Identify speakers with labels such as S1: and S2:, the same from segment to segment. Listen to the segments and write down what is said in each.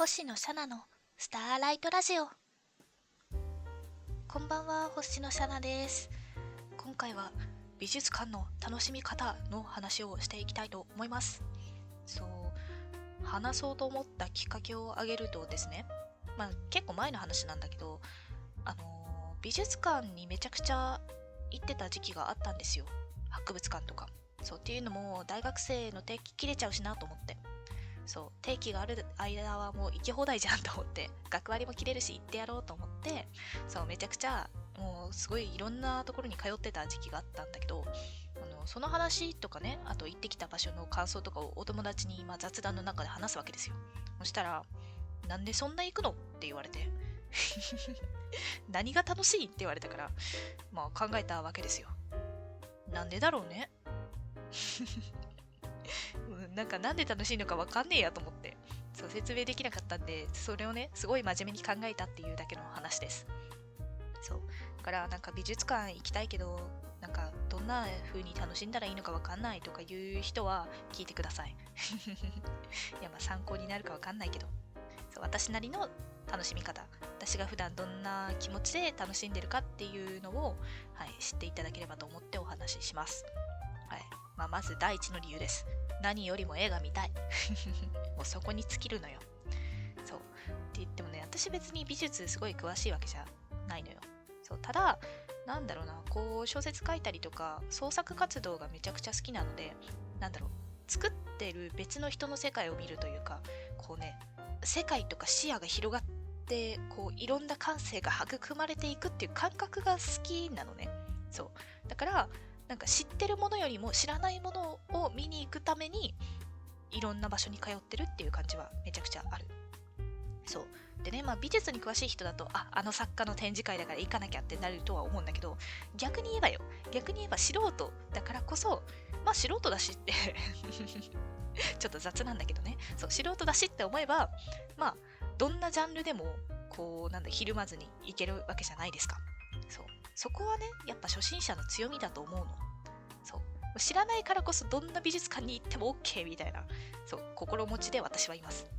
S1: 星野シャナのスターライトラジオ。こんばんは、星野シャナです。今回は美術館の楽しみ方の話をしていきたいと思います。話そうと思ったきっかけを挙げるとですね、結構前の話なんだけど、美術館にめちゃくちゃ行ってた時期があったんですよ。博物館とか。っていうのも大学生の定期切れちゃうしなと思って。定期がある間はもう行き放題じゃんと思って、学割も切れるし行ってやろうと思って、めちゃくちゃもうすごいいろんなところに通ってた時期があったんだけど、その話とかね、あと行ってきた場所の感想とかをお友達に雑談の中で話すわけですよ。そしたら、なんでそんな行くのって言われて何が楽しいって言われたから、考えたわけですよ。なんでだろうね。なんで楽しいのかわかんねえやと思って、説明できなかったんで、それをねすごい真面目に考えたっていうだけの話です。だから美術館行きたいけど、どんな風に楽しんだらいいのかわかんないとかいう人は聞いてください。いや参考になるかわかんないけど、私なりの楽しみ方、私が普段どんな気持ちで楽しんでるかっていうのを、知っていただければと思ってお話しします。まず第一の理由です。何よりも絵が見たい。もうそこに尽きるのよ。って言ってもね、私別に美術すごい詳しいわけじゃないのよ。ただ小説書いたりとか創作活動がめちゃくちゃ好きなので、作ってる別の人の世界を見るというか、世界とか視野が広がっていろんな感性が育まれていくっていう感覚が好きなのね。だから知ってるものよりも知らないものを見に行くためにいろんな場所に通ってるっていう感じはめちゃくちゃある。でね、美術に詳しい人だとあの作家の展示会だから行かなきゃってなるとは思うんだけど、逆に言えば素人だからこそ、素人だしってちょっと雑なんだけどね、素人だしって思えばどんなジャンルでもひるまずにいけるわけじゃないですか。そこはねやっぱ初心者の強みだと思うの。知らないからこそどんな美術館に行っても OK みたいな心持ちで私はいます。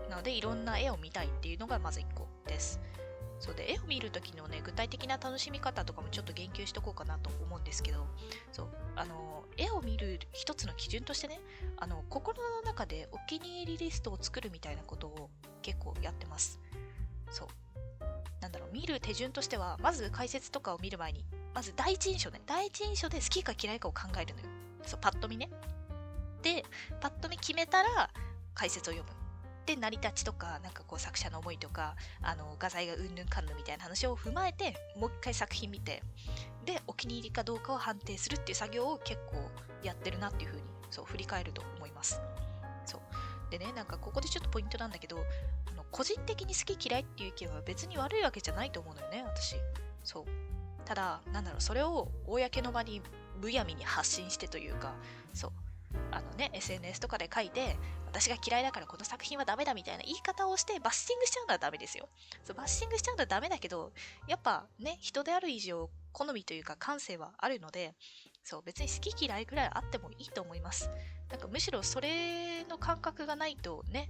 S1: なのでいろんな絵を見たいっていうのがまず1個です。で絵を見る時のね具体的な楽しみ方とかもちょっと言及しとこうかなと思うんですけど、絵を見る一つの基準としてね、心の中でお気に入りリストを作るみたいなことを結構やってます。見る手順としては、まず解説とかを見る前にまず第一印象で好きか嫌いかを考えるのよ。パッと見ね。でパッと見決めたら解説を読む。で成り立ちとか作者の思いとか画材がうんぬんかんぬんみたいな話を踏まえて、もう一回作品見て、でお気に入りかどうかを判定するっていう作業を結構やってるなっていう風に振り返ると思います。でね、ここでちょっとポイントなんだけど、個人的に好き嫌いっていう意見は別に悪いわけじゃないと思うのよね、私。ただそれを公の場にむやみに発信してというか、SNS とかで書いて、私が嫌いだからこの作品はダメだみたいな言い方をしてバッシングしちゃうのはダメですよ。バッシングしちゃうのはダメだけど、やっぱね、人である以上好みというか感性はあるので、別に好き嫌いくらいあってもいいと思います。むしろそれの感覚がないとね、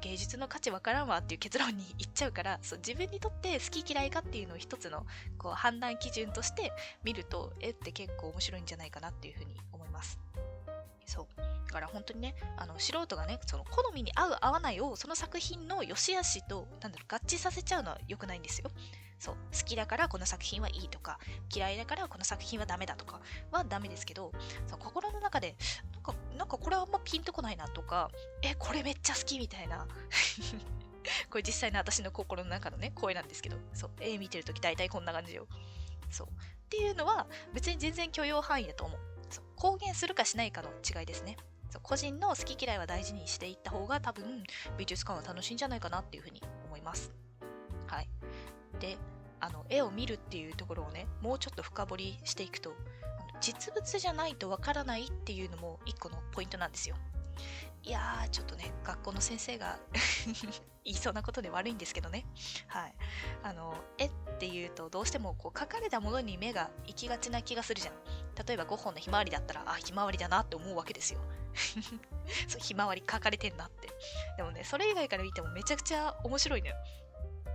S1: 芸術の価値わからんわっていう結論にいっちゃうから、自分にとって好き嫌いかっていうのを一つの判断基準として見ると、絵って結構面白いんじゃないかなっていうふうに思います。だから本当にね、素人がね好みに合う合わないをその作品の良し悪しと合致させちゃうのは良くないんですよ。好きだからこの作品はいいとか、嫌いだからこの作品はダメだとかはダメですけど、心の中でこれはあんまピンとこないなとか、これめっちゃ好きみたいなこれ実際の私の心の中のね声なんですけど、絵見てるとき大体こんな感じよ。っていうのは別に全然許容範囲だと思う。公言するかしないかの違いですね。個人の好き嫌いは大事にしていった方が多分美術館は楽しいんじゃないかなっていうふうに思います。で絵を見るっていうところをねもうちょっと深掘りしていくと、実物じゃないとわからないっていうのも一個のポイントなんですよ。いやーちょっとね学校の先生が言いそうなことで悪いんですけどね。はい。絵っていうとどうしてもこう描かれたものに目が行きがちな気がするじゃん。例えばゴッホのひまわりだったら、あ、ひまわりだなって思うわけですよ。そう、ひまわり描かれてんなって。でもね、それ以外から見てもめちゃくちゃ面白いのよ。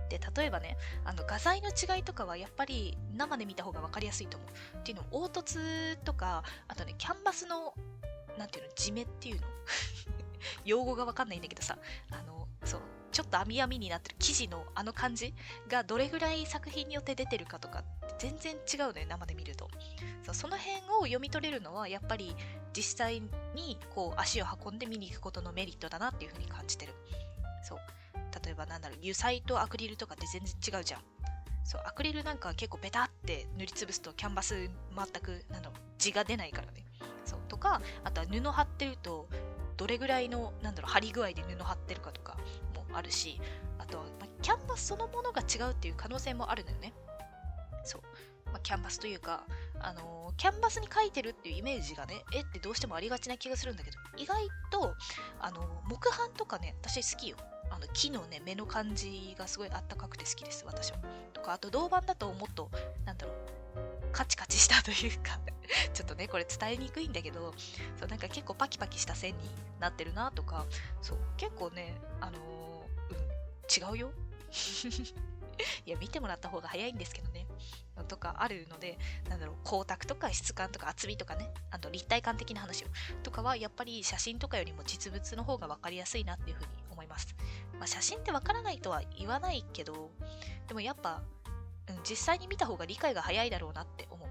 S1: で、例えばね、画材の違いとかはやっぱり生で見た方が分かりやすいと思う。っていうのも、凹凸とか、あとね、キャンバスの、なんていうの、地目っていうの用語が分かんないんだけどさ、そう、ちょっと網網になってる生地のあの感じがどれぐらい作品によって出てるかとか全然違うのよ、生で見ると。その辺を読み取れるのはやっぱり実際にこう足を運んで見に行くことのメリットだなっていうふうに感じてる。そう、例えばなんだろう、油彩とアクリルとかって全然違うじゃん。そう、アクリルなんか結構ベタって塗りつぶすとキャンバス全く地が出ないからね。そうとか、あとは布貼ってるとどれぐらいの貼り具合で布貼ってるかとかもあるし、あとは、キャンバスそのものが違うっていう可能性もあるのよね。そう、キャンバスというか、キャンバスに描いてるっていうイメージがね、絵ってどうしてもありがちな気がするんだけど、意外と木版とかね、私好きよ。木のね、目の感じがすごいあったかくて好きです、私は。とか、あと銅板だともっとカチカチしたというかちょっとねこれ伝えにくいんだけど、そうなんか結構パキパキした線になってるなとか、そう結構ね違うよいや見てもらった方が早いんですけどねとかあるので、光沢とか質感とか厚みとかね、あと立体感的な話をとかはやっぱり写真とかよりも実物の方が分かりやすいなっていうふうに思います。写真って分からないとは言わないけど、でもやっぱ実際に見た方が理解が早いだろうなって思う。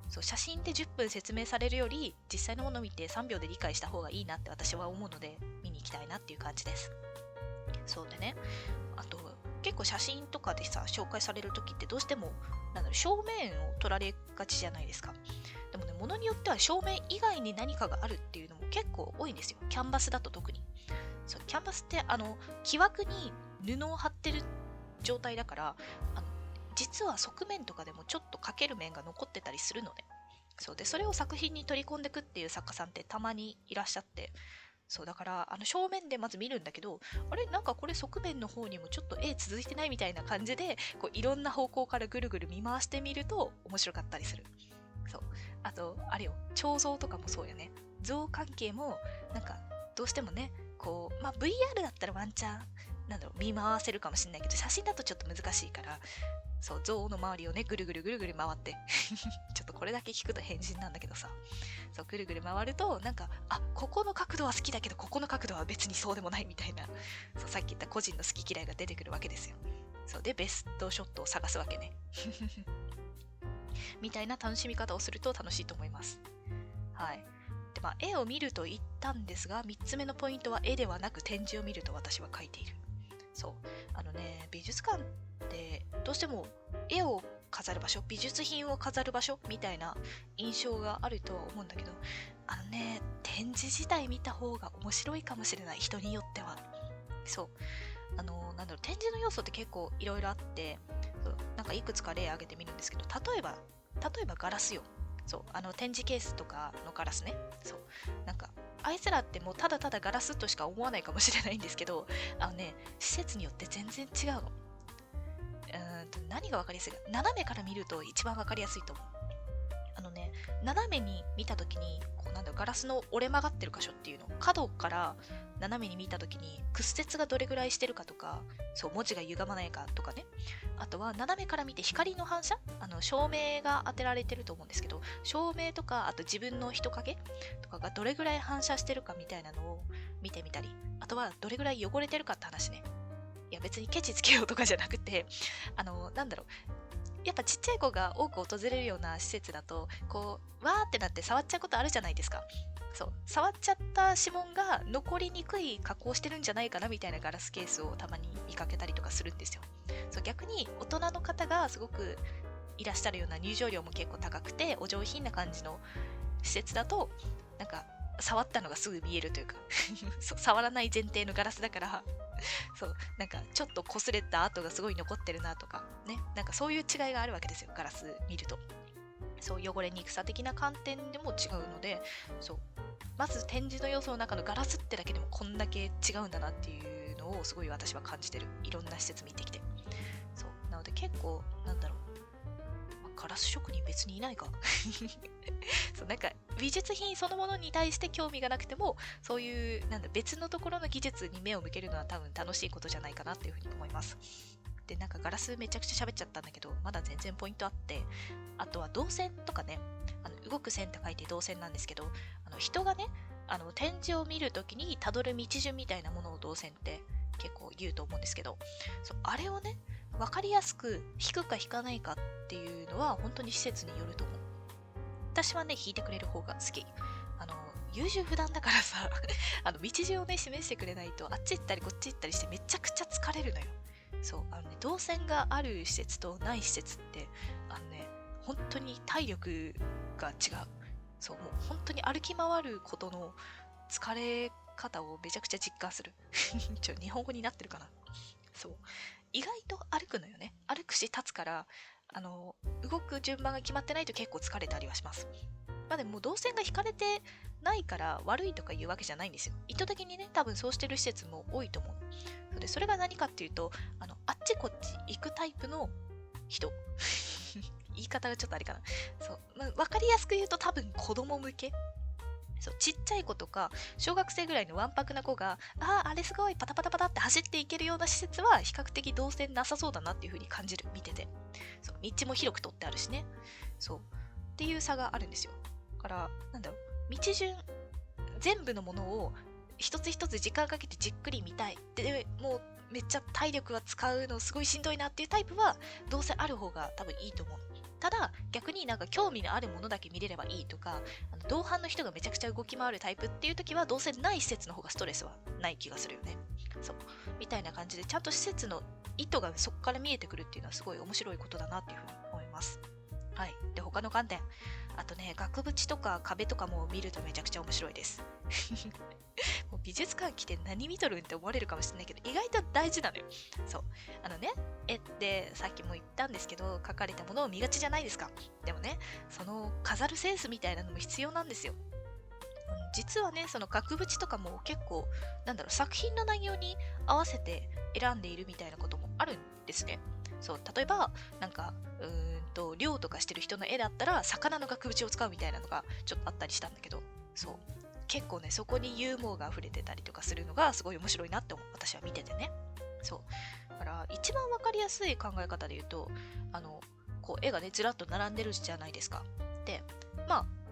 S1: そう、写真で10分説明されるより実際のものを見て3秒で理解した方がいいなって私は思うので、見に行きたいなっていう感じです。そうでね、あと結構写真とかでさ紹介される時ってどうしても正面を撮られがちじゃないですか。でもね、ものによっては正面以外に何かがあるっていうのも結構多いんですよ。キャンバスだと特に。そう、キャンバスって木枠に布を貼ってる状態だから、実は側面とかでもちょっと描ける面が残ってたりするのね。そうで、それを作品に取り込んでくっていう作家さんってたまにいらっしゃって、そうだから正面でまず見るんだけど、あれなんかこれ側面の方にもちょっと絵続いてないみたいな感じで、こういろんな方向からぐるぐる見回してみると面白かったりする。そう、あとあれよ、彫像とかもそうよね。像関係もどうしてもね、こうVR だったらワンチャン見回せるかもしれないけど、写真だとちょっと難しいから、そう像の周りをねぐるぐるぐるぐる回ってちょっとこれだけ聞くと変人なんだけどさ、そうぐるぐる回るとここの角度は好きだけどここの角度は別にそうでもないみたいな、そうさっき言った個人の好き嫌いが出てくるわけですよ。そうでベストショットを探すわけねみたいな楽しみ方をすると楽しいと思います。はい。で絵を見ると言ったんですが、3つ目のポイントは絵ではなく展示を見ると私は書いている。そう美術館ってどうしても絵を飾る場所、美術品を飾る場所みたいな印象があるとは思うんだけど、展示自体見た方が面白いかもしれない、人によっては。そう展示の要素って結構いろいろあって、いくつか例挙げてみるんですけど、例えばガラスよ。そう展示ケースとかのガラスね。そうあいつらってもうただただガラスとしか思わないかもしれないんですけど、施設によって全然違うの。何が分かりやすいか、斜めから見ると一番分かりやすいと思う。斜めに見た時にガラスの折れ曲がってる箇所っていうの、角から斜めに見た時に屈折がどれぐらいしてるかとか、そう文字が歪まないかとかね。あとは斜めから見て光の反射、照明が当てられてると思うんですけど、照明とかあと自分の人影とかがどれぐらい反射してるかみたいなのを見てみたり、あとはどれぐらい汚れてるかって話ね。いや別にケチつけようとかじゃなくて、やっぱちっちゃい子が多く訪れるような施設だと、こうわーってなって触っちゃうことあるじゃないですか。そう触っちゃった指紋が残りにくい加工してるんじゃないかなみたいなガラスケースをたまに見かけたりとかするんですよ。そう逆に大人の方がすごくいらっしゃるような、入場料も結構高くてお上品な感じの施設だと触ったのがすぐ見えるというかそう触らない前提のガラスだからそうちょっと擦れた跡がすごい残ってるなとかね、そういう違いがあるわけですよ、ガラス見ると。そう汚れにくさ的な観点でも違うので、そうまず展示の要素の中のガラスってだけでもこんだけ違うんだなっていうののをすごい私は感じてる。いろんな施設見てきて。そうなので結構なんだろう、ガラス職人別にいないかそうなんか美術品そのものに対して興味がなくても、そういう別のところの技術に目を向けるのは多分楽しいことじゃないかなっていうふうに思います。で、なんかガラスめちゃくちゃ喋っちゃったんだけど、まだ全然ポイントあって、あとは動線とかね、動く線って書いて動線なんですけど、人がね、展示を見るときにたどる道順みたいなものを動線って結構言うと思うんですけど、そうあれをね、分かりやすく引くか引かないかっていうのは本当に施設によると思う。私はね、引いてくれる方が好き。優柔不断だからさ道順をね、示してくれないとあっち行ったりこっち行ったりしてめちゃくちゃ疲れるのよ。そう動線がある施設とない施設って本当に体力が違う。そうもう本当に歩き回ることの疲れ方をめちゃくちゃ実感する日本語になってるかな。そう意外と歩くのよね。歩くし立つから動く順番が決まってないと結構疲れたりはします。まあでも動線が引かれてないから悪いとかいうわけじゃないんですよ。意図的にね、多分そうしてる施設も多いと思う。それが何かっていうと、あっちこっち行くタイプの人言い方がちょっとあれかな。そう、分かりやすく言うと多分子供向け。そうちっちゃい子とか小学生ぐらいのわんぱくな子があれすごいパタパタパタって走っていけるような施設は比較的動線なさそうだなっていう風に感じる、見てて。そう道も広く取ってあるしね。そうっていう差があるんですよ。だから道順全部のものを一つ一つ時間かけてじっくり見たいで、もうめっちゃ体力は使うのすごいしんどいなっていうタイプはどうせある方が多分いいと思う。ただ逆に興味のあるものだけ見れればいいとか、同伴の人がめちゃくちゃ動き回るタイプっていう時はどうせない施設の方がストレスはない気がするよね。そうみたいな感じでちゃんと施設の意図がそこから見えてくるっていうのはすごい面白いことだなっていうふうに思います。はい。で、他の観点。あとね、額縁とか壁とかも見るとめちゃくちゃ面白いです。もう美術館来て何見とるんって思われるかもしれないけど、意外と大事なのよ。そう。絵ってさっきも言ったんですけど、描かれたものを見がちじゃないですか。でもね、その飾るセンスみたいなのも必要なんですよ。実はね、その額縁とかも結構、作品の内容に合わせて選んでいるみたいなこともあるんですね。そう、例えば、漁とかしてる人の絵だったら、魚の額縁を使うみたいなのがちょっとあったりしたんだけど、そう。結構ね、そこにユーモアが溢れてたりとかするのがすごい面白いなって思う。私は見ててね。そう。だから、一番わかりやすい考え方で言うと、絵がね、ずらっと並んでるじゃないですか。で、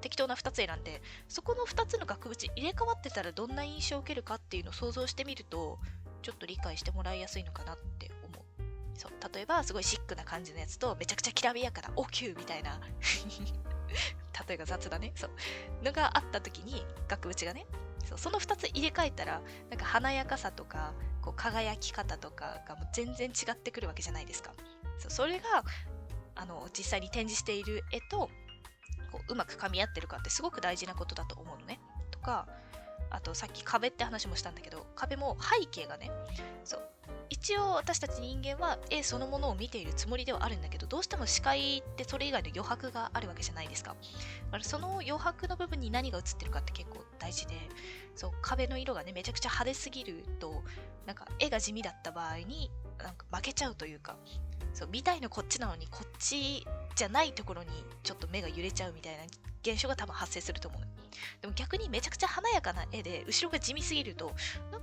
S1: 適当な2つ選んで、そこの2つの額縁入れ替わってたらどんな印象を受けるかっていうのを想像してみると、ちょっと理解してもらいやすいのかなって思う。そう例えばすごいシックな感じのやつとめちゃくちゃきらびやかなおきゅうみたいな例えが雑だね。そうのがあった時に額縁がね、その2つ入れ替えたら華やかさとか輝き方とかがもう全然違ってくるわけじゃないですか。それが実際に展示している絵とうまく噛み合ってるかってすごく大事なことだと思うのね。とかあとさっき壁って話もしたんだけど、壁も背景がね、一応私たち人間は絵そのものを見ているつもりではあるんだけど、どうしても視界ってそれ以外の余白があるわけじゃないですか。その余白の部分に何が映ってるかって結構大事で、壁の色がねめちゃくちゃ派手すぎると絵が地味だった場合に負けちゃうというか、見たいのこっちなのにこっちじゃないところにちょっと目が揺れちゃうみたいな現象が多分発生すると思う。でも逆にめちゃくちゃ華やかな絵で後ろが地味すぎると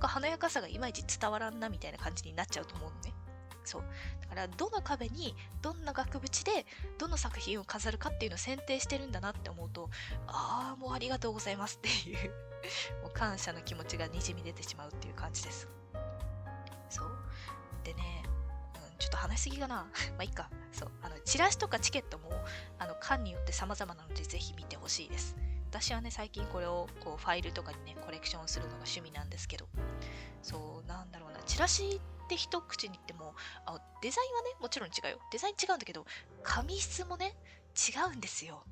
S1: 華やかさがいまいち伝わらんなみたいな感じになっちゃうと思うのね。そうだからどの壁にどんな額縁でどの作品を飾るかっていうのを選定してるんだなって思うと、もうありがとうございますっていうもう感謝の気持ちがにじみ出てしまうっていう感じです。そうでね、ちょっと話しすぎかなまあいいか。チラシとかチケットも館によって様々なのでぜひ見てほしいです。私はね最近これをファイルとかにねコレクションするのが趣味なんですけど、チラシって一口に言ってもデザインはねもちろん違うよ。デザイン違うんだけど紙質もね違うんですよ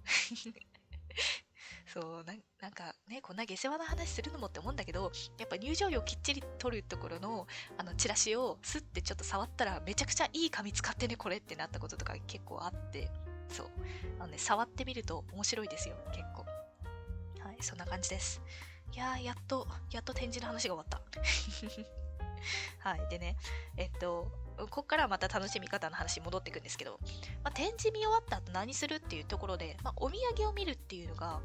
S1: こんな下世話な話するのもって思うんだけど、やっぱ入場料きっちり取るところのチラシをスッてちょっと触ったらめちゃくちゃいい紙使ってねこれってなったこととか結構あって、触ってみると面白いですよ結構。はい、そんな感じです。いやーやっと展示の話が終わったはい。でね、ここからまた楽しみ方の話に戻っていくんですけど、展示見終わった後何するっていうところで、お土産を見るっていうのが、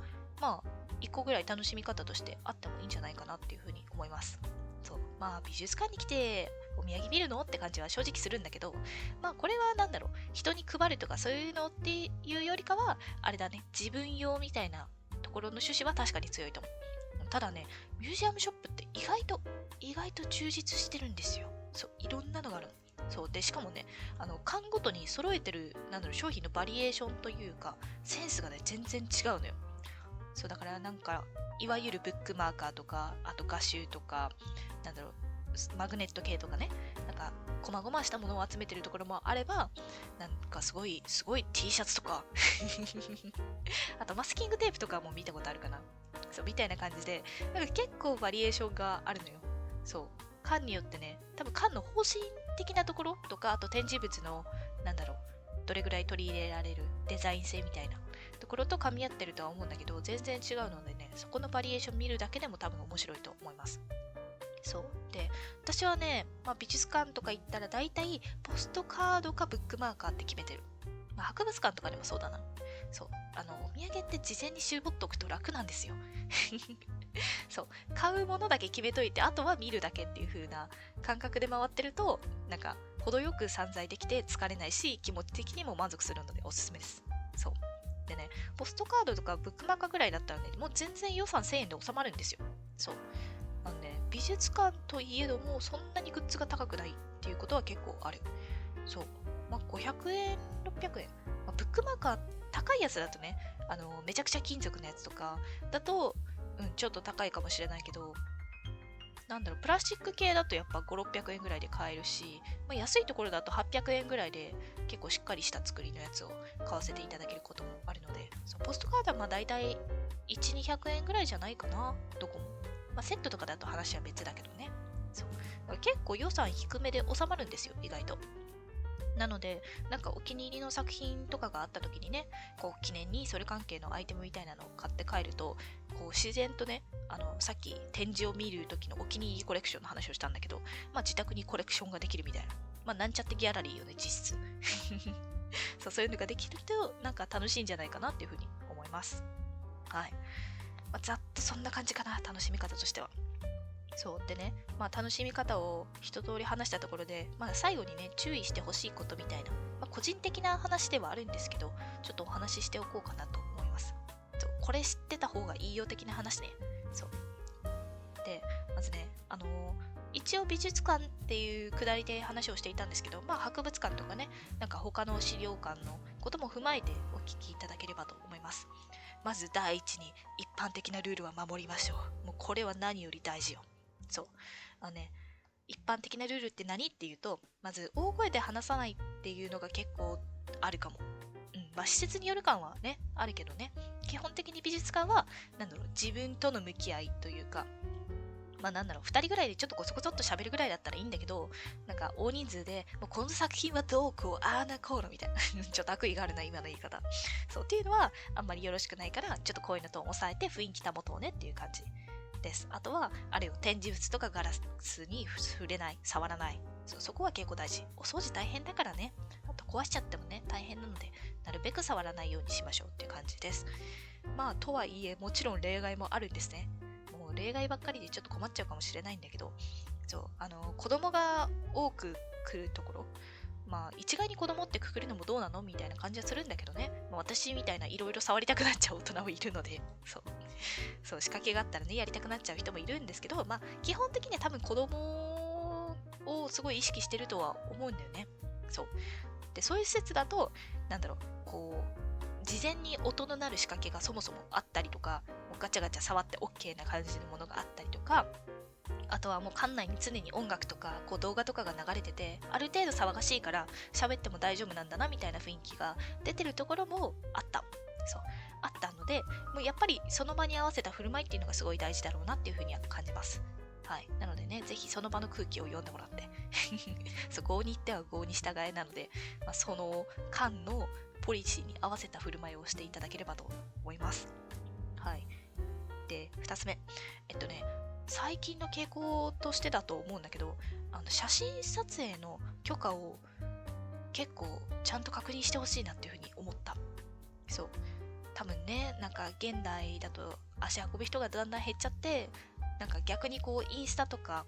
S1: 一個ぐらい楽しみ方としてあってもいいんじゃないかなっていうふうに思います。そう。美術館に来てお土産見るのって感じは正直するんだけど、これは人に配るとかそういうのっていうよりかは、あれだね、自分用みたいなところの趣旨は確かに強いと思う。ただね、ミュージアムショップって意外と充実してるんですよ。そう、いろんなのがあるの。そうで、しかもね、缶ごとに揃えてる商品のバリエーションというかセンスがね全然違うのよ。そうだからいわゆるブックマーカーとか、あと画集とか、マグネット系とかね、細々したものを集めてるところもあれば、すごい T シャツとかあとマスキングテープとかも見たことあるかな。そうみたいな感じで、結構バリエーションがあるのよ。そう缶によってね、多分缶の方針的なところとか、あと展示物のどれぐらい取り入れられるデザイン性みたいなところと噛み合ってるとは思うんだけど、全然違うのでね、そこのバリエーション見るだけでも多分面白いと思います。そうで、私はね、美術館とか行ったら大体ポストカードかブックマーカーって決めてる。博物館とかでもそうだな。そうお土産って事前に絞っておくと楽なんですよ。そう買うものだけ決めといて、あとは見るだけっていう風な感覚で回ってると、程よく散財できて疲れないし、気持ち的にも満足するのでおすすめです。そうでね、ポストカードとかブックマーカーぐらいだったらね、もう全然予算1000円で収まるんですよ。そう美術館といえどもそんなにグッズが高くないっていうことは結構ある。そう500円600円、ブックマーカー高いやつだとね、めちゃくちゃ金属のやつとかだと、ちょっと高いかもしれないけど、プラスチック系だとやっぱ5、600円ぐらいで買えるし、安いところだと800円ぐらいで結構しっかりした作りのやつを買わせていただけることもあるので、ポストカードはだいたい1、200円ぐらいじゃないかな、どこも。セットとかだと話は別だけどね。そう結構予算低めで収まるんですよ、意外と。なので、お気に入りの作品とかがあった時にね、記念にそれ関係のアイテムみたいなのを買って帰ると、自然とね、さっき展示を見る時のお気に入りコレクションの話をしたんだけど、自宅にコレクションができるみたいな。なんちゃってギャラリーよね、実質。そういうのができると、楽しいんじゃないかなっていうふうに思います。はい。ざっとそんな感じかな、楽しみ方としては。そうでね、楽しみ方を一通り話したところで、最後にね、注意してほしいことみたいな、個人的な話ではあるんですけど、ちょっとお話ししておこうかなと思います。これ知ってた方がいいよ的な話ね。そうで、まずね、一応美術館っていうくだりで話をしていたんですけど、博物館とかね、他の資料館のことも踏まえてお聞きいただければと思います。まず第一に、一般的なルールは守りましょう。もうこれは何より大事よ。そう一般的なルールって何っていうと、まず大声で話さないっていうのが結構あるかも。施設による感はねあるけどね、基本的に美術館は自分との向き合いというか、2人ぐらいでちょっとこそこそっと喋るぐらいだったらいいんだけど、大人数でもうこの作品はどうこうあーなこうのみたいなちょっと悪意があるな今の言い方。そうっていうのはあんまりよろしくないから、ちょっと声のトーンを抑えて雰囲気保とうねっていう感じです。あとはあれよ、展示物とかガラスに触れない、触らない、そこは結構大事。お掃除大変だからね、あと壊しちゃってもね大変なので、なるべく触らないようにしましょうっていう感じです。とはいえもちろん例外もあるんですね。もう例外ばっかりでちょっと困っちゃうかもしれないんだけど、子供が多く来るところ、一概に子供ってくくるのもどうなのみたいな感じはするんだけどね、私みたいないろいろ触りたくなっちゃう大人もいるので、そう仕掛けがあったらねやりたくなっちゃう人もいるんですけど、基本的には多分子供をすごい意識してるとは思うんだよね。そういう施設だと事前に音の鳴る仕掛けがそもそもあったりとか、もうガチャガチャ触って OK な感じのものがあったりとか、あとはもう館内に常に音楽とか動画とかが流れてて、ある程度騒がしいから喋っても大丈夫なんだなみたいな雰囲気が出てるところもあったので、もうやっぱりその場に合わせた振る舞いっていうのがすごい大事だろうなっていうふうには感じます。なのでね、ぜひその場の空気を読んでもらって郷に行っては郷に従えなので、その館のポリシーに合わせた振る舞いをしていただければと思います。で、2つ目。最近の傾向としてだと思うんだけど、写真撮影の許可を結構ちゃんと確認してほしいなっていうふうに思った。そう。多分ね、なんか現代だと足運ぶ人がだんだん減っちゃって、なんか逆にこうインスタとか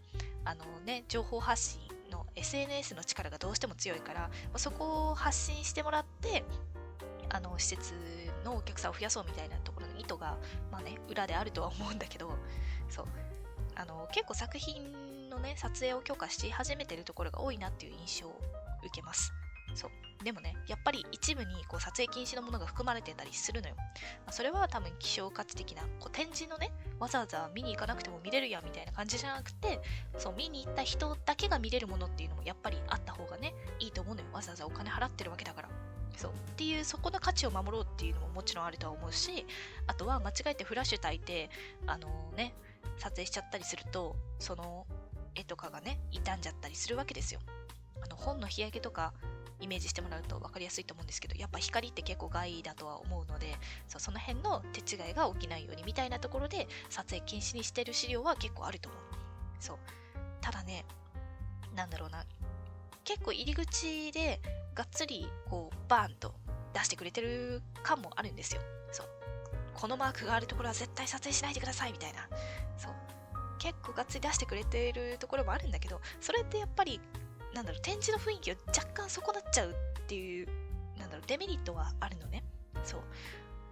S1: 情報発信の SNS の力がどうしても強いから、そこを発信してもらって施設のお客さんを増やそうみたいなところの意図が裏であるとは思うんだけど、そう結構作品のね撮影を許可し始めてるところが多いなっていう印象を受けます。そうでもね、やっぱり一部にこう撮影禁止のものが含まれてたりするのよ。それは多分希少価値的なこう展示のね、わざわざ見に行かなくても見れるやんみたいな感じじゃなくて、そう見に行った人だけが見れるものっていうのもやっぱりあった方がねいいと思うのよ。わざわざお金払ってるわけだから。そうっていうそこの価値を守ろうっていうのももちろんあるとは思うし、あとは間違えてフラッシュ焚いて撮影しちゃったりすると、その絵とかがね傷んじゃったりするわけですよ。本の日焼けとかイメージしてもらうと分かりやすいと思うんですけど、やっぱ光って結構害だとは思うので、その辺の手違いが起きないようにみたいなところで撮影禁止にしてる資料は結構あると思う。そうただね、なんだろうな、結構入り口でがっつりこうバーンと出してくれてる感もあるんですよ。そうこのマークがあるところは絶対撮影しないでくださいみたいな。そう結構がっつり出してくれてるところもあるんだけど、それってやっぱり展示の雰囲気を若干損なっちゃうっていうデメリットはあるのね。そう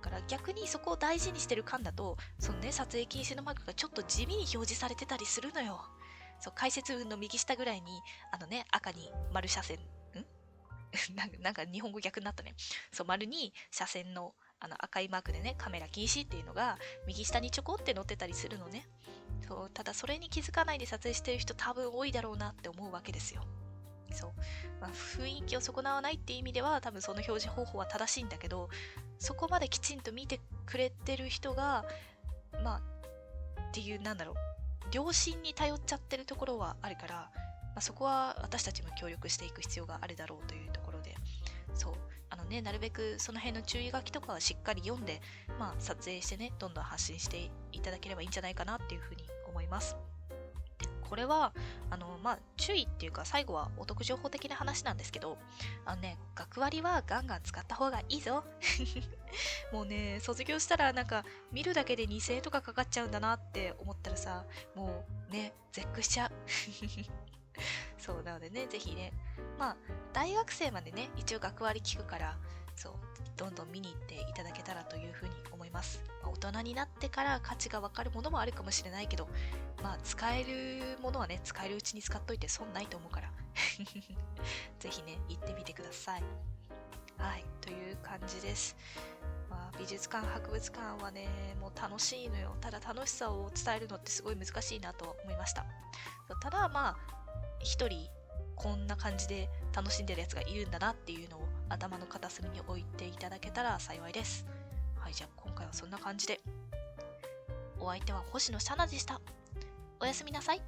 S1: だから逆にそこを大事にしてる感だと、そのね撮影禁止のマークがちょっと地味に表示されてたりするのよ。そう解説文の右下ぐらいに赤に丸車線なんか日本語逆になったね。そう丸に車線の赤いマークでねカメラ禁止っていうのが右下にちょこって載ってたりするのね。そうただそれに気づかないで撮影してる人多分多いだろうなって思うわけですよ。そう雰囲気を損なわないっていう意味では多分その表示方法は正しいんだけど、そこまできちんと見てくれてる人がっていう良心に頼っちゃってるところはあるから、そこは私たちも協力していく必要があるだろうというところで、そうなるべくその辺の注意書きとかはしっかり読んで、撮影してねどんどん発信していただければいいんじゃないかなっていうふうに思います。これは注意っていうか最後はお得情報的な話なんですけど、学割はガンガン使った方がいいぞもうね卒業したら見るだけで2000円とかかかっちゃうんだなって思ったらさ、もうね絶句しちゃうそうなのでね、ぜひね大学生までね一応学割聞くから、そうどんどん見に行っていただけたらというふうに思います。大人になってから価値が分かるものもあるかもしれないけど、使えるものはね使えるうちに使っといて損ないと思うからぜひね行ってみてください。はいという感じです。美術館博物館はねもう楽しいのよ。ただ楽しさを伝えるのってすごい難しいなと思いました。ただ一人こんな感じで楽しんでるやつがいるんだなっていうのを頭の片隅に置いていただけたら幸いです。はい、じゃあ今回はそんな感じで。お相手は星野シャナでした。おやすみなさい。